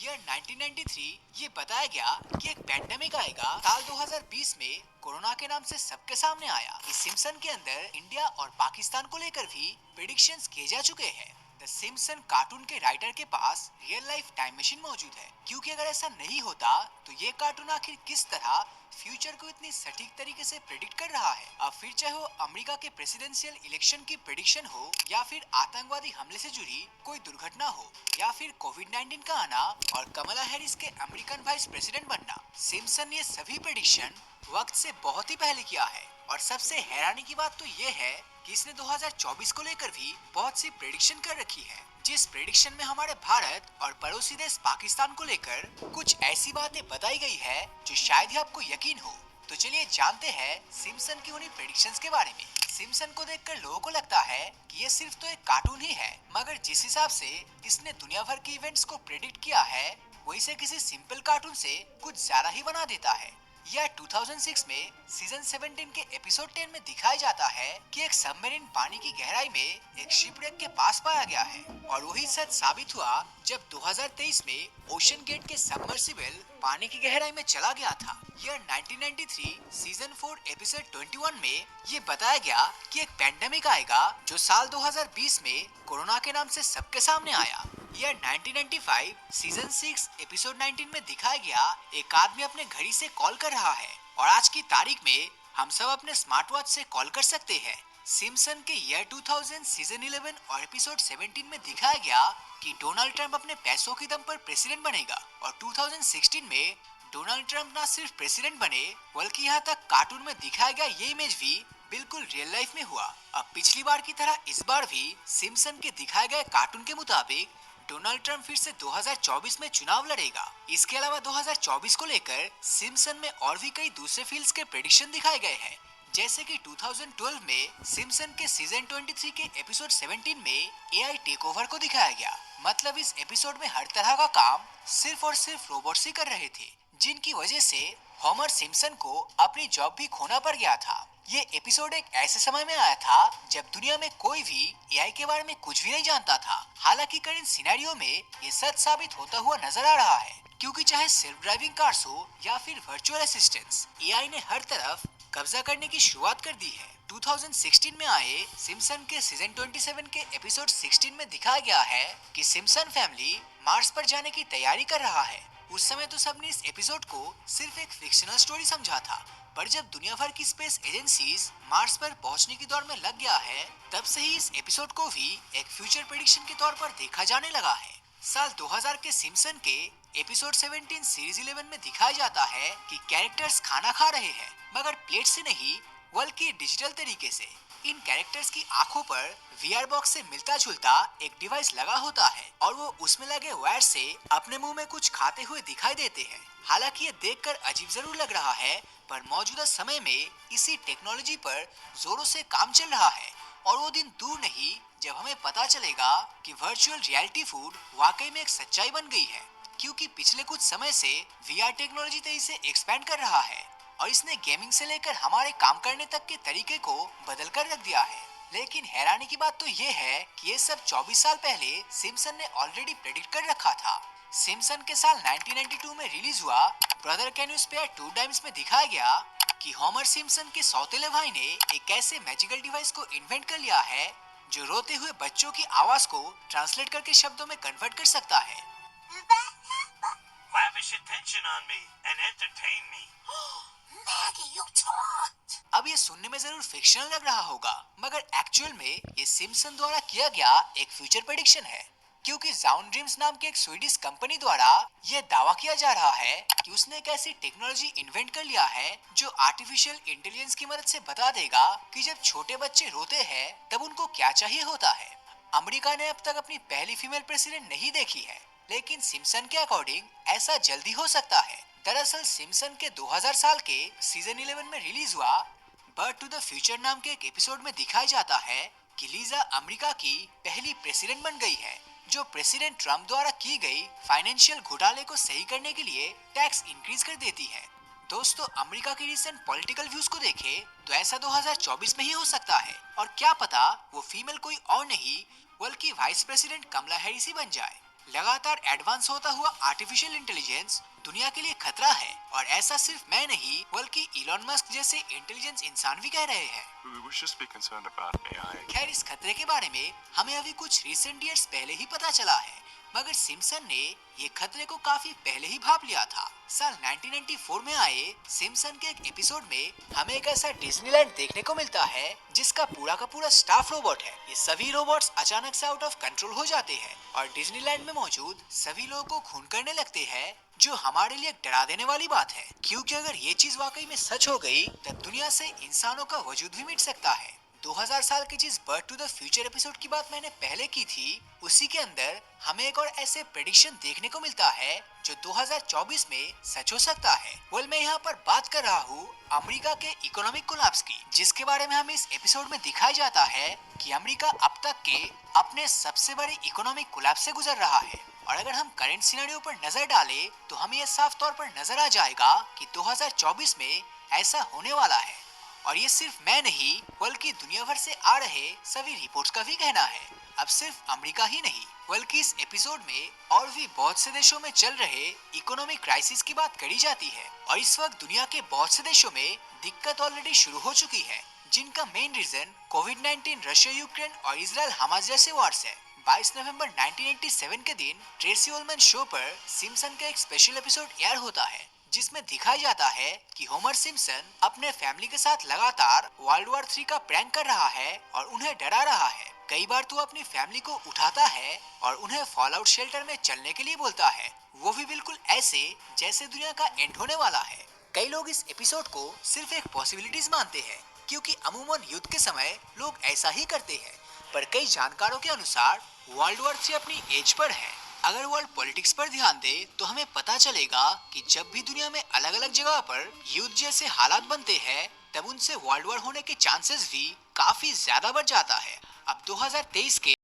Year 1993 ये बताया गया कि एक पैंडेमिक आएगा। साल 2020 में कोरोना के नाम से सबके सामने आया। इस सिम्पसन के अंदर इंडिया और पाकिस्तान को लेकर भी प्रेडिक्शंस किए जा चुके हैं। द सिम्पसन कार्टून के राइटर के पास रियल लाइफ टाइम मशीन मौजूद है, क्योंकि अगर ऐसा नहीं होता तो ये कार्टून आखिर किस तरह फ्यूचर को इतनी सटीक तरीके से प्रेडिक्ट कर रहा है। अब फिर चाहे वो अमेरिका के प्रेसिडेंशियल इलेक्शन की प्रेडिक्शन हो, या फिर आतंकवादी हमले से जुड़ी कोई दुर्घटना हो, या फिर कोविड-19 का आना और कमला हैरिस के अमेरिकन वाइस प्रेसिडेंट बनना, सिम्पसन ने सभी प्रेडिक्शन वक्त से बहुत ही पहले किया है। और सबसे हैरानी की बात तो ये है कि इसने 2024 को लेकर भी बहुत सी प्रेडिक्शन कर रखी है, जिस प्रेडिक्शन में हमारे भारत और पड़ोसी देश पाकिस्तान को लेकर कुछ ऐसी बातें बताई गई है जो शायद ही आपको यकीन हो। तो चलिए जानते हैं सिम्पसन की उन्हीं प्रेडिक्शंस के बारे में। सिम्पसन को देखकर लोगों को लगता है कि ये सिर्फ तो एक कार्टून ही है, मगर जिस हिसाब से इसने दुनिया भर के इवेंट्स को प्रेडिक्ट किया है, वो इसे किसी सिंपल कार्टून से कुछ ज्यादा ही बना देता है। यह 2006 में सीजन 17 के एपिसोड 10 में दिखाया जाता है कि एक सबमरीन पानी की गहराई में एक शिपरेक के पास पाया गया है, और वही सच साबित हुआ जब 2023 में ओशन गेट के सबमर्सिबल पानी की गहराई में चला गया था। यह 1993 सीजन 4 एपिसोड 21 में ये बताया गया कि एक पैंडेमिक आएगा जो साल 2020 में कोरोना के नाम से सबके सामने आया। यह 1995 सीजन 6 एपिसोड 19 में दिखाया गया एक आदमी अपने घड़ी से कॉल कर रहा है, और आज की तारीख में हम सब अपने स्मार्ट वॉच से कॉल कर सकते हैं। सिम्पसन के ईयर 2000 सीजन 11 और एपिसोड 17 में दिखाया गया कि डोनाल्ड ट्रंप अपने पैसों के दम पर प्रेसिडेंट बनेगा, और 2016 में डोनाल्ड ट्रंप न सिर्फ प्रेसिडेंट बने बल्कि यहाँ तक कार्टून में दिखाया गया ये इमेज भी बिल्कुल रियल लाइफ में हुआ। अब पिछली बार की तरह इस बार भी सिम्पसन के दिखाए गए कार्टून के मुताबिक डोनाल्ड ट्रंप फिर से 2024 में चुनाव लड़ेगा। इसके अलावा 2024 को लेकर सिम्पसन में और भी कई दूसरे फील्ड्स के प्रेडिक्शन दिखाए गए हैं, जैसे कि 2012 में सिम्पसन के सीजन 23 के एपिसोड 17 में एआई टेक ओवर को दिखाया गया। मतलब इस एपिसोड में हर तरह का काम सिर्फ और सिर्फ रोबोट्स ही कर रहे थे, जिनकी वजह से होमर सिम्पसन को अपनी जॉब भी खोना पड़ गया था। ये एपिसोड एक ऐसे समय में आया था जब दुनिया में कोई भी एआई के बारे में कुछ भी नहीं जानता था। हालांकि करंट सिनेरियो में ये सच साबित होता हुआ नजर आ रहा है, क्योंकि चाहे सेल्फ ड्राइविंग कार्स हो या फिर वर्चुअल असिस्टेंट्स, एआई ने हर तरफ कब्जा करने की शुरुआत कर दी है। 2016 में आए सिम्पसन के सीजन 27 के एपिसोड 16 में दिखाया गया है कि सिम्पसन फैमिली मार्स पर जाने की तैयारी कर रहा है। उस समय तो सबने इस एपिसोड को सिर्फ एक फिक्शनल स्टोरी समझा था, पर जब दुनिया भर की स्पेस एजेंसीज मार्स पर पहुंचने की दौड़ में लग गया है, तब से ही इस एपिसोड को भी एक फ्यूचर प्रेडिक्शन के तौर पर देखा जाने लगा है। साल 2000 के सिम्पसन के एपिसोड 17 सीरीज 11 में दिखाया जाता है कि कैरेक्टर्स खाना खा रहे हैं, मगर प्लेट से नहीं बल्कि डिजिटल तरीके से। इन कैरेक्टर्स की आंखों पर वीआर बॉक्स से मिलता जुलता एक डिवाइस लगा होता है, और वो उसमें लगे वायर से अपने मुंह में कुछ खाते हुए दिखाई देते हैं। हालांकि ये देखकर अजीब जरूर लग रहा है, पर मौजूदा समय में इसी टेक्नोलॉजी पर जोरों से काम चल रहा है, और वो दिन दूर नहीं जब हमें पता चलेगा कि वर्चुअल रियलिटी फूड वाकई में एक सच्चाई बन गई है। क्योंकि पिछले कुछ समय से वीआर टेक्नोलॉजी तेजी से एक्सपैंड कर रहा है, और इसने गेमिंग से लेकर हमारे काम करने तक के तरीके को बदल कर रख दिया है। लेकिन हैरानी की बात तो ये है कि ये सब 24 साल पहले सिम्पसन ने ऑलरेडी प्रेडिक्ट कर रखा था। सिम्पसन के साल 1992 में रिलीज हुआ brother can you spare two times में दिखाया गया कि होमर सिम्पसन के सौतेले भाई ने एक ऐसे मैजिकल डिवाइस को इन्वेंट कर लिया है जो रोते हुए बच्चों की आवाज को ट्रांसलेट करके शब्दों में कन्वर्ट कर सकता है। Lavish attention on me and entertain me. Maggie, you talked. अब ये सुनने में जरूर फिक्शनल लग रहा होगा, मगर एक्चुअल में ये सिम्पसन द्वारा किया गया एक फ्यूचर प्रेडिक्शन है, क्योंकि जाउन ड्रीम्स नाम के एक स्वीडिश कंपनी द्वारा यह दावा किया जा रहा है कि उसने एक ऐसी टेक्नोलॉजी इन्वेंट कर लिया है जो आर्टिफिशियल इंटेलिजेंस की मदद से बता देगा कि जब छोटे बच्चे रोते हैं तब उनको क्या चाहिए होता है। अमेरिका ने अब तक अपनी पहली फीमेल प्रेसिडेंट नहीं देखी है, लेकिन सिम्पसन के अकॉर्डिंग ऐसा जल्दी हो सकता है। दरअसल सिम्पसन के 2000 साल के सीजन 11 में रिलीज हुआ बर्थ टू द फ्यूचर नाम के एक एपिसोड में दिखाया जाता है कि लीजा अमेरिका की पहली प्रेसिडेंट बन गई है, जो प्रेसिडेंट ट्रम्प द्वारा की गई फाइनेंशियल घोटाले को सही करने के लिए टैक्स इंक्रीज कर देती है। दोस्तों, अमेरिका के रिसेंट पॉलिटिकल व्यूज को देखें तो ऐसा 2024 में ही हो सकता है, और क्या पता वो फीमेल कोई और नहीं बल्कि वाइस प्रेसिडेंट कमला हैरिस ही बन जाए। लगातार एडवांस होता हुआ आर्टिफिशियल इंटेलिजेंस दुनिया के लिए खतरा है और ऐसा सिर्फ मैं नहीं बल्कि इलॉन मस्क जैसे इंटेलिजेंस इंसान भी कह रहे हैं। We should be concerned about AI. खैर इस खतरे के बारे में हमें अभी कुछ रिसेंट ईयर्स पहले ही पता चला है, मगर सिम्पसन ने ये खतरे को काफी पहले ही भाप लिया था। साल 1994 में आए सिम्पसन के एक एपिसोड में हमें एक ऐसा डिज्नीलैंड देखने को मिलता है जिसका पूरा का पूरा स्टाफ रोबोट है। ये सभी रोबोट्स अचानक से आउट ऑफ कंट्रोल हो जाते हैं और डिज्नीलैंड में मौजूद सभी लोगों को खून करने लगते हैं, जो हमारे लिए डरा देने वाली बात है, क्योंकि अगर ये चीज वाकई में सच हो गई तब दुनिया से इंसानों का वजूद भी मिट सकता है। 2000 साल की जिस birth to the future episode की बात मैंने पहले की थी, उसी के अंदर हमें एक और ऐसे प्रेडिक्शन देखने को मिलता है जो 2024 में सच हो सकता है। मैं यहाँ पर बात कर रहा हूँ अमेरिका के इकोनॉमिक कोलैप्स की, जिसके बारे में हमें इस एपिसोड में दिखाया जाता है कि अमेरिका अब तक के अपने सबसे बड़े इकोनॉमिक कोलैप्स से गुजर रहा है। और अगर हम करंट सिनेरियो पर नजर डालें तो हमें यह साफ तौर पर नजर आ जाएगा कि 2024 में ऐसा होने वाला है। और ये सिर्फ मैं नहीं बल्कि दुनिया भर से आ रहे सभी रिपोर्ट्स का भी कहना है। अब सिर्फ अमेरिका ही नहीं बल्कि इस एपिसोड में और भी बहुत से देशों में चल रहे इकोनॉमिक क्राइसिस की बात करी जाती है। और इस वक्त दुनिया के बहुत से देशों में दिक्कत ऑलरेडी शुरू हो चुकी है, जिनका मेन रीजन कोविड-19, रशिया यूक्रेन और इजराइल हमास जैसे वॉर्स है। 22 नवंबर 1987 के दिन ट्रेसी उल्मैन शो पर सिम्पसन का एक स्पेशल एपिसोड एयर होता है, जिसमें दिखाया जाता है कि होमर सिम्पसन अपने फैमिली के साथ लगातार वर्ल्ड वॉर 3 का प्रैंक कर रहा है और उन्हें डरा रहा है। कई बार तो अपनी फैमिली को उठाता है और उन्हें फॉल आउट शेल्टर में चलने के लिए बोलता है, वो भी बिल्कुल ऐसे जैसे दुनिया का एंड होने वाला है। कई लोग इस एपिसोड को सिर्फ एक पॉसिबिलिटीज मानते हैं, क्योंकि अमूमन युद्ध के समय लोग ऐसा ही करते हैं, पर कई जानकारों के अनुसार वर्ल्ड वॉर 3 अपनी एज पर है। अगर वर्ल्ड पॉलिटिक्स पर ध्यान दे तो हमें पता चलेगा कि जब भी दुनिया में अलग अलग जगह पर युद्ध जैसे हालात बनते हैं तब उनसे वर्ल्ड वॉर होने के चांसेस भी काफी ज्यादा बढ़ जाता है। अब 2023 के